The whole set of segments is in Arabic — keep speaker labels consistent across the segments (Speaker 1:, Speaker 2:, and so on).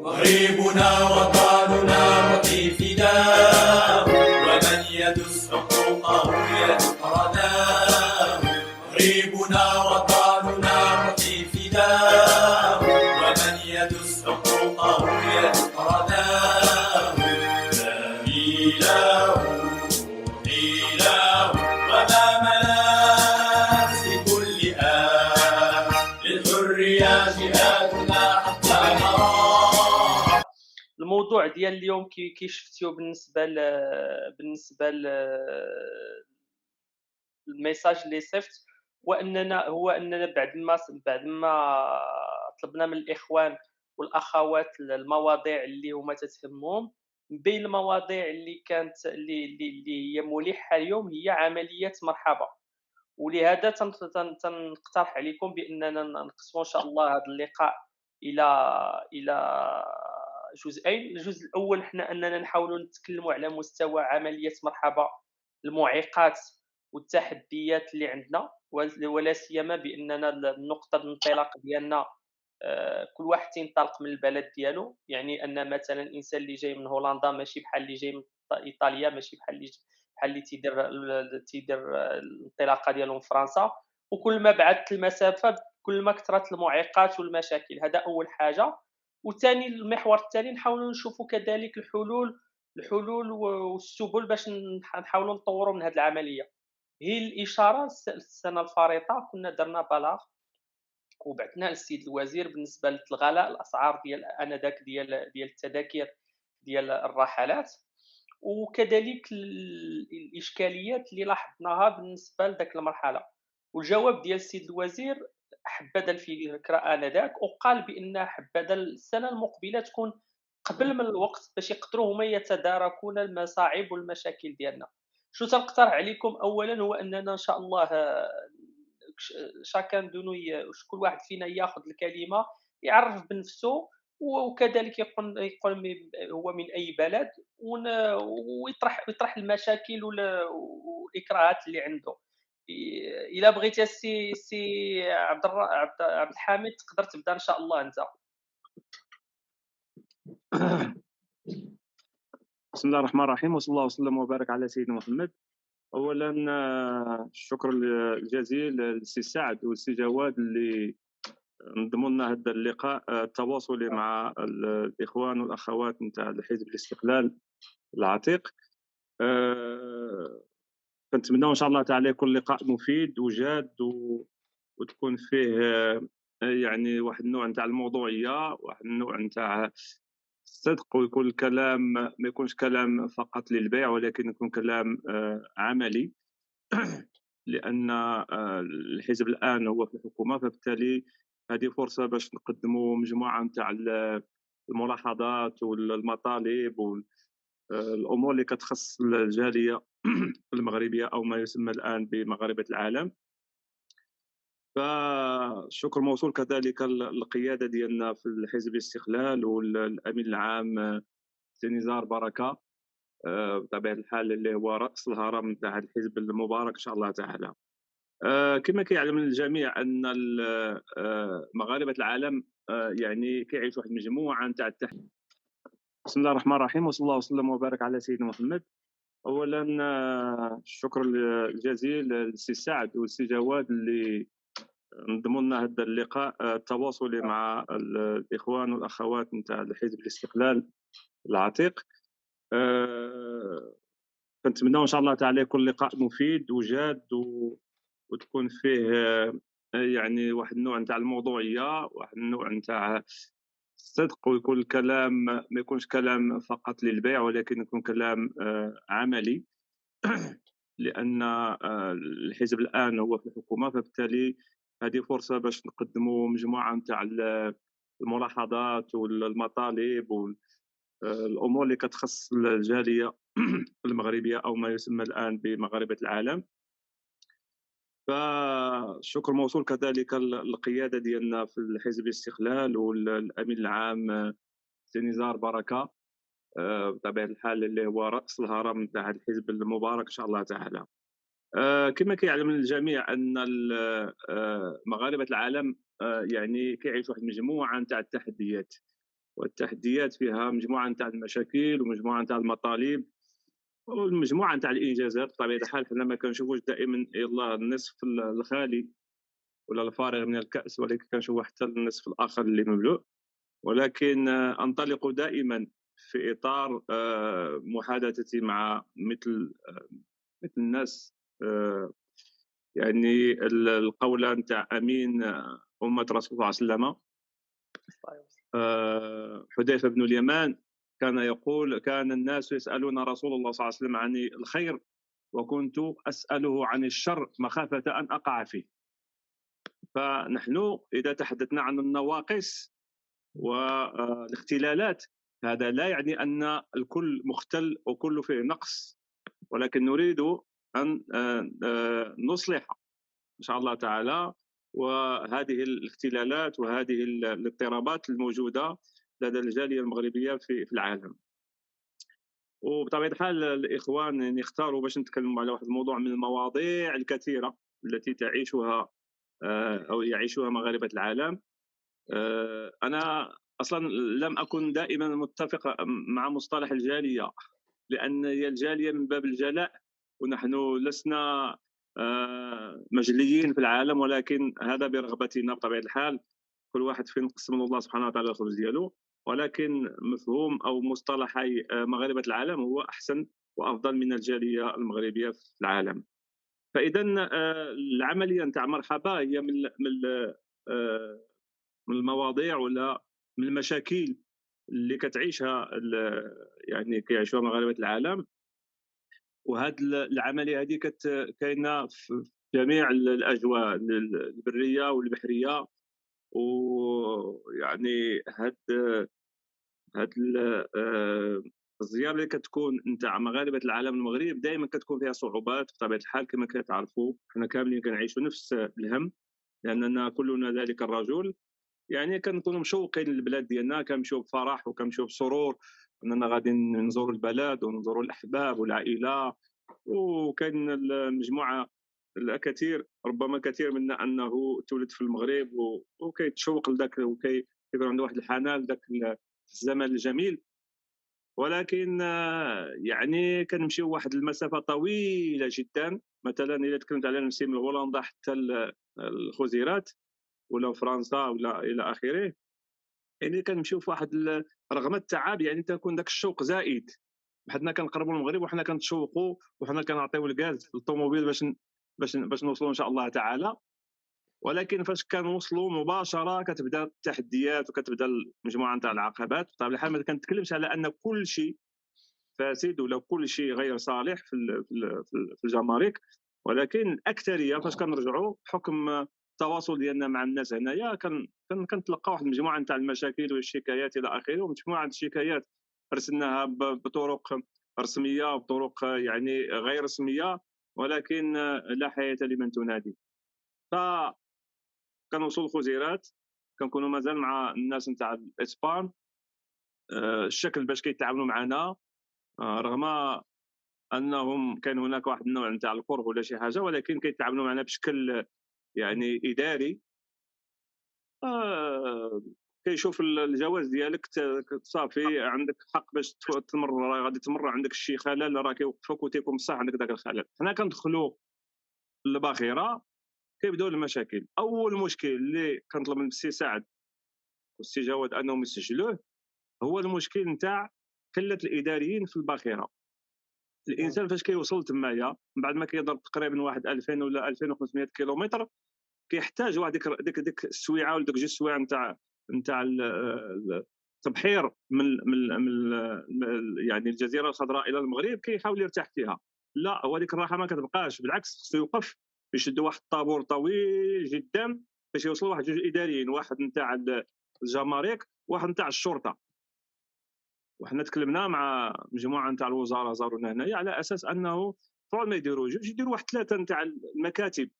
Speaker 1: مغربنا وطننا وفي فداه، ومن يدس حقوقه يدفرنا. مغربنا وطننا وفي فداه، ومن يدس حقوقه يدفرنا. لا إله إله وما ملاك في كل آن، للحرية جهادنا حتى نرى.
Speaker 2: الموضوع ديال اليوم كي شفتيو بالنسبة للميساج اللي صيفط، هو أننا بعد ما طلبنا من الإخوان والأخوات المواضيع اللي هما تتهمهم، من بين المواضيع اللي كانت اللي هي ملحة اليوم هي عملية مرحبا. ولهذا تنقترح عليكم بأننا نقسموا إن شاء الله هذا اللقاء إلى جزئين. الجزء الأول حنا أننا نحاولوا نتكلموا على مستوى عملية مرحبا، المعيقات والتحديات اللي عندنا، ولا سيما بأننا نقطة الانطلاق ديالنا كل واحد تينطلق من البلد ديالو. يعني أن مثلًا الإنسان اللي جاي من هولندا ماشي بحال اللي جاي من إيطاليا، ماشي بحال اللي تيدير الانطلاقة ديالو من فرنسا. وكل ما بعدت المسافة كل ما كثرت المعيقات والمشاكل، هذا أول حاجة. وثاني المحور الثاني نحاولوا نشوفوا كذلك الحلول والسبل باش نحاولوا نطوروا من هذه العملية. هي الإشارة السنة الفارطة كنا درنا بلاغ وبعثناه للسيد الوزير بالنسبة للغلاء الأسعار ديال آنذاك ديال التذاكر ديال الرحلات، وكذلك الإشكاليات اللي لاحظناها بالنسبة لذاك المرحلة. والجواب ديال السيد الوزير حبذا الفكرة آنذاك، وقال بأن حبذا السنة المقبلة تكون قبل من الوقت باش يقدروا هما يتداركون المصاعب والمشاكل ديالنا. شنو تنقترح عليكم أولًا هو أننا إن شاء الله شاكان دو نو كل واحد فينا ياخذ الكلمة يعرّف بنفسه، وكذلك يقول هو من أي بلد، ويطرح المشاكل والإكراهات اللي عنده. إلا بغيتي السي عبد الحميد تقدر تبدا إن شاء الله أنت.
Speaker 3: بسم الله الرحمن الرحيم، وصلى الله وسلم وبارك على سيدنا محمد. اولا الشكر الجزيل للسي سعد والسي جواد اللي نظموا لنا هذا اللقاء التواصلي مع الاخوان والاخوات نتاع الحزب الاستقلال العتيق. كنتمناو ان شاء الله تعالى يكون لقاء مفيد وجاد وتكون فيه يعني واحد النوع نتاع الموضوعيه، واحد النوع نتاع الصدق، ويكون الكلام ما يكونش كلام فقط للبيع ولكن يكون كلام عملي. لان الحزب الان هو في الحكومه، فبالتالي هذه فرصه باش نقدموا مجموعه نتاع الملاحظات والمطالب والامور اللي كتخص الجاليه المغربيه او ما يسمى الان بمغاربه العالم. فالشكر موصول كذلك للقياده ديالنا في الحزب الاستقلال والامين العام سي نزار بركه بطبيعه الحال اللي هو راس الهرم نتاع الحزب المبارك ان شاء الله تعالى. كما كيعلم الجميع ان مغاربه العالم يعني كيعيشوا واحد المجموعه نتاع بسم الله الرحمن الرحيم، وصلى الله وسلم وبارك على سيدنا محمد. اولا الشكر الجزيل للسي سعد والسي جواد اللي نظموا لنا هذا اللقاء التواصلي مع الاخوان والاخوات نتاع الحزب الاستقلال العتيق. كنتمناو ان شاء الله تعالى يكون لقاء مفيد وجاد وتكون فيه يعني واحد النوع نتاع الموضوعيه، واحد النوع نتاع الصدق، ويكون الكلام ما يكونش كلام فقط للبيع ولكن يكون كلام عملي. لان الحزب الان هو في الحكومه، فبالتالي هذه فرصه باش نقدموا مجموعه نتاع الملاحظات والمطالب والامور اللي كتخص الجاليه المغربيه او ما يسمى الان بمغاربه العالم. فالشكر موصول كذلك للقياده ديالنا في الحزب الاستقلال والامين العام سي نزار بركه بطبيعه الحال اللي هو راس الهرم نتاع الحزب المبارك ان شاء الله تعالى. كما كيعلم الجميع ان مغاربه العالم يعني كيعيشوا واحد المجموعه نتاع التحديات. والتحديات فيها مجموعه نتاع المشاكل ومجموعه نتاع المطالب والمجموعه نتاع الانجازات. بطبيعه الحال حنا ما كنشوفوش دائما يلاه النصف الخالي ولا الفارغ من الكأس، ولكن كنشوفوا حتى النصف الآخر اللي مملوء. ولكن أنطلق دائما في إطار محادثتي مع مثل الناس، يعني القولة نتاع أمين أمة رسول الله صلى الله عليه وسلم، حذيفة بن اليمان، كان يقول: كان الناس يسألون رسول الله صلى الله عليه وسلم عن الخير وكنت أسأله عن الشر مخافة أن أقع فيه. فنحن إذا تحدثنا عن النواقص والاختلالات، هذا لا يعني أن الكل مختل وكل فيه نقص، ولكن نريد أن نصلح إن شاء الله تعالى وهذه الاختلالات وهذه الاضطرابات الموجودة لدى الجالية المغربية في العالم. وبطبيعة الحال الإخوان يعني اختاروا باش نتكلموا على واحد الموضوع من المواضيع الكثيرة التي تعيشها أو يعيشها مغاربة العالم. أنا أصلا لم أكن دائما متفق مع مصطلح الجالية، لأن هي الجالية من باب الجلاء، ونحن لسنا مجليين في العالم، ولكن هذا برغبتنا بطبيعة الحال. كل واحد فين قسم الله سبحانه وتعالى الخبز ديالو، ولكن مفهوم أو مصطلحي مغاربة العالم هو أحسن وأفضل من الجالية المغربية في العالم. فإذا العملية نتاع مرحبا هي من المواضيع ولا من المشاكل اللي كتعيشها يعني كيعيشوها مغاربه العالم. وهذه العمليه هذه كاينه في جميع الاجواء البريه والبحريه. ويعني هاد الزياره اللي كتكون نتاع مغاربه العالم المغرب دائما كتكون فيها صعوبات بطبيعه الحال، كما كتعرفوا حنا كاملين كنعيشوا نفس الهم، لاننا كلنا ذلك الرجل. يعني كنكونوا مشوقين للبلاد ديالنا، كنمشيو بفرح وكنمشيو بسرور اننا غادي نزوروا البلد ونزوروا الاحباب والعائله. وكاين المجموعه الكثير، ربما كثير منا انه تولد في المغرب وكيتشوق لذاك وكيكون عنده واحد الحنان لذاك الزمن الجميل. ولكن يعني كنمشيو واحد المسافه طويله جدا. مثلا اذا تكلمت على نفسي من هولندا حتى الخزيرات ولا فرنسا ولا الى اخره، يعني كنمشيو في واحد رغم التعب، يعني تكون ذاك الشوق زائد. حنا كنقربوا المغرب وحنا كنتشوقوا وحنا كنعطيو الغاز للطوموبيل باش نوصلوا ان شاء الله تعالى. ولكن فاش كنوصلوا مباشره كتبدا التحديات وكتبدا المجموعه نتاع العقبات. بطبيعه الحال ما كنتكلمش على ان كل شيء فاسد ولا كل شيء غير صالح في الجمارك، ولكن الاكثريه فاش كنرجعوا بحكم التواصل ديالنا مع الناس هنايا كنتلقى واحد المجموعه نتاع المشاكل والشكايات الى اخره. ومجموعه الشكايات ارسلناها بطرق رسميه وبطرق يعني غير رسميه، ولكن لا حياه لمن تنادي. ف كنوصلوا الخزيرات كنكونوا مازال مع الناس نتاع الاسبان. الشكل باش كيتعاملوا معنا رغم انهم كان هناك واحد النوع نتاع الكره ولا شي حاجه، ولكن كيتعاملوا معنا بشكل يعني اداري. كيشوف الجواز ديالك صافي عندك حق باش تمر، غادي تمر عندك شي خلل راه كيوقفك وتيكون بصح عندك ذاك الخلل. حنا كندخلوا للباخره كيبداو المشاكل. اول مشكل اللي كنطلب من السي سعد والسي جواد انهم يسجلوه هو المشكل نتاع قله الاداريين في الباخره. الانسان فاش كيوصل تمايا من بعد ما كيضرب تقريبا واحد 2000 ولا 2500 كيلومتر، كيحتاج واحد ديك السويعه ولا ديك جوج سوايع نتاع التبحير من يعني الجزيره الخضراء الى المغرب، كيحاول يرتاح فيها. لا، هو ديك الراحه ما كتبقاش، بالعكس خصو يوقف يشدوا واحد الطابور طويل جدا باش يوصلوا واحد جوج اداريين، واحد نتاع الجمارك واحد نتاع الشرطه. وحنا تكلمنا مع مجموعه نتاع الوزاره زارونا هنايا على اساس انه فور ما يديروا جوج يديروا واحد ثلاثه نتاع المكاتب.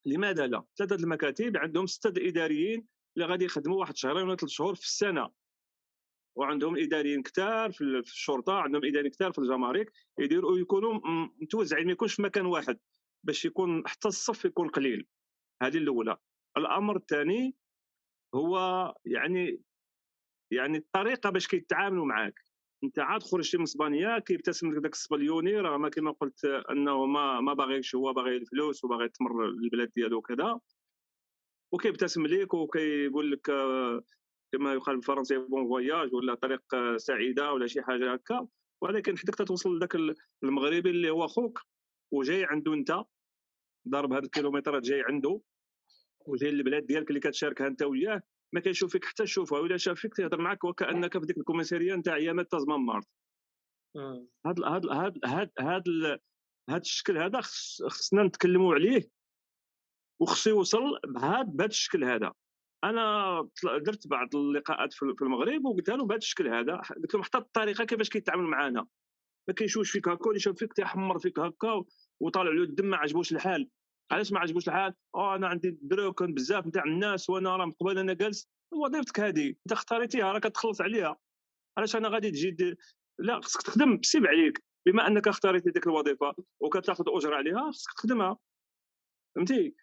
Speaker 3: لماذا لا؟ ثلاثه المكاتب عندهم سته اداريين اللي غادي يخدموا واحد شهرين ولا 3 شهور في السنه، وعندهم اداريين كثار في الشرطه، عندهم اداريين كثار في الجمارك، يديروا يكونوا متوزعين، ما يكونش في مكان واحد باش يكون حتى الصف يكون قليل. هذه الاولى. الامر الثاني هو يعني يعني الطريقه باش كيتعاملوا معاك. انت عاد خرجتي من اسبانيا كيبتسم لك داك السبليوني، راه ما كما قلت انه ما باغيكش، هو باغي الفلوس وباغي تمر البلاد ديالو وكذا، وكيبتسم لك وكيقول لك كما يقال بالفرنسي بون فواياج ولا طريق سعيده ولا شي حاجه هكا. ولكن حداك توصل لذاك المغربي اللي هو خوك وجاي عنده انت، ضارب هاد الكيلومترات جاي عنده وجاي للبلاد ديالك اللي كتشاركها انت وياه، ما كيشوف فيك حتى شوفه، ولا شاف فيك تيهضر معاك وكانك في ديك الكوميساريه نتاع ايامات تازمان مارت. هاد الشكل هذا خصنا نتكلموا عليه، وخصو يوصل بهذا الشكل هذا. انا درت بعض اللقاءات في المغرب وقلتها له بهذا الشكل هذا، قلت لهم حتى الطريقه كيفاش كيتعامل معنا، ما كيشوفش فيك هكا، اللي شاف فيك تيحمر فيك هكا وطالع له الدم، ما عجبوش الحال. علاش ما عجبوش الحال؟ انا عندي الدرا وكان بزاف نتاع الناس وانا راه مقبل انا جالس. وظيفتك هذه انت اختاريتيها، راه كتخلص عليها. علاش انا غادي تجي لا، خصك تخدم بسيب عليك، بما انك اختاريتي ديك الوظيفه وكتاخذ اجر عليها خصك تخدمها، فهمتي؟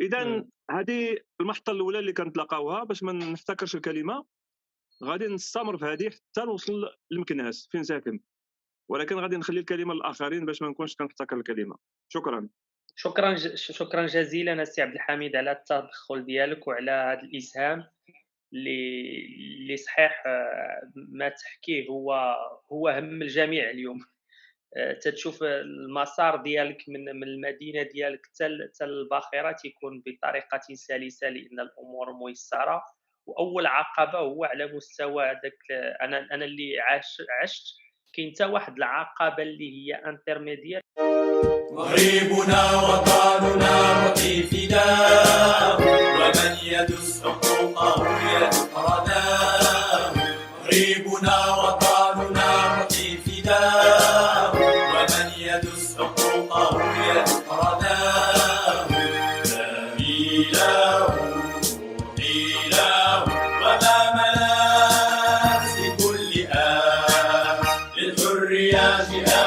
Speaker 3: اذا هذه المحطه الاولى اللي كنتلاقاوها باش ما نفتكرش الكلمه. غادي نستمر في هذه حتى نوصل لمكناس فين ساكن، ولكن غادي نخلي الكلمه للاخرين باش ما نكونش كنفتكر الكلمه. شكرا.
Speaker 2: شكرا جزيلا السي عبد الحميد على التدخل ديالك وعلى هذا الاسهام اللي صحيح ما تحكيه هو هم الجميع اليوم. تتشوف المسار ديالك من المدينه ديالك حتى الباخره تيكون بطريقه سلسه لان الامور ميسره. واول عقبه هو على مستوى داك انا اللي عشت كاين حتى واحد العقبه اللي هي انترميديير.
Speaker 1: مغربنا وطننا وفي فداه، ومن يدس حقوقه يتقرناه. مغربنا وطننا وفي فداه، ومن يدس حقوقه يتقرناه. لا إله إله وما ملاك لكل للحرية جهاد.